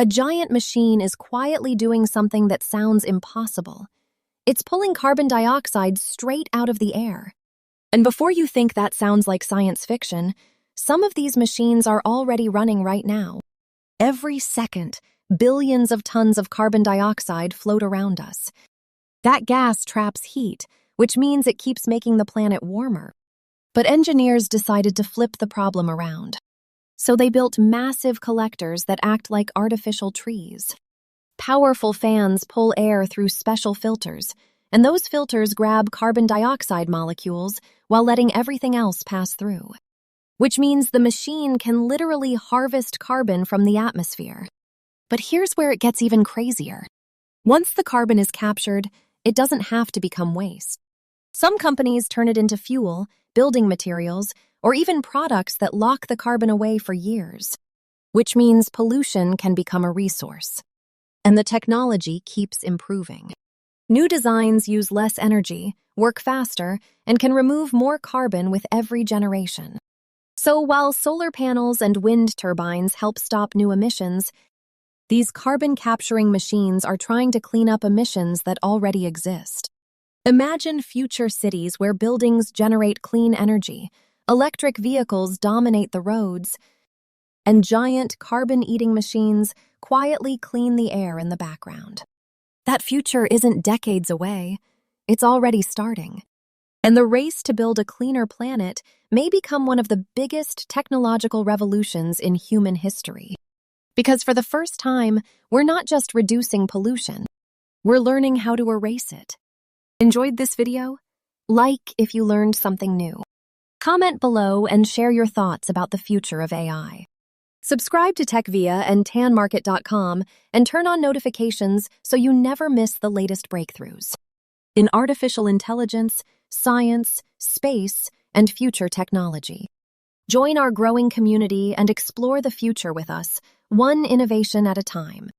A giant machine is quietly doing something that sounds impossible. It's pulling carbon dioxide straight out of the air. And before you think that sounds like science fiction, some of these machines are already running right now. Every second, billions of tons of carbon dioxide float around us. That gas traps heat, which means it keeps making the planet warmer. But engineers decided to flip the problem around. So they built massive collectors that act like artificial trees. Powerful fans pull air through special filters, and those filters grab carbon dioxide molecules while letting everything else pass through. Which means the machine can literally harvest carbon from the atmosphere. But here's where it gets even crazier. Once the carbon is captured, it doesn't have to become waste. Some companies turn it into fuel, building materials, or even products that lock the carbon away for years, which means pollution can become a resource. And the technology keeps improving. New designs use less energy, work faster, and can remove more carbon with every generation. So while solar panels and wind turbines help stop new emissions, these carbon-capturing machines are trying to clean up emissions that already exist. Imagine future cities where buildings generate clean energy, electric vehicles dominate the roads, and giant carbon-eating machines quietly clean the air in the background. That future isn't decades away. It's already starting. And the race to build a cleaner planet may become one of the biggest technological revolutions in human history. Because for the first time, we're not just reducing pollution, we're learning how to erase it. Enjoyed this video? Like if you learned something new. Comment below and share your thoughts about the future of AI. Subscribe to TechVia and tanmarket.com and turn on notifications so you never miss the latest breakthroughs in artificial intelligence, science, space, and future technology. Join our growing community and explore the future with us, one innovation at a time.